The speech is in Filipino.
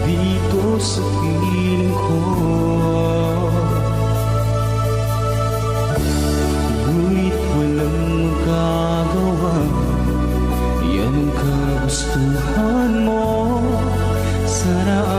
dito sa piling ko. Ngunit walang magagawa, yan ang kagustuhan mo. Sana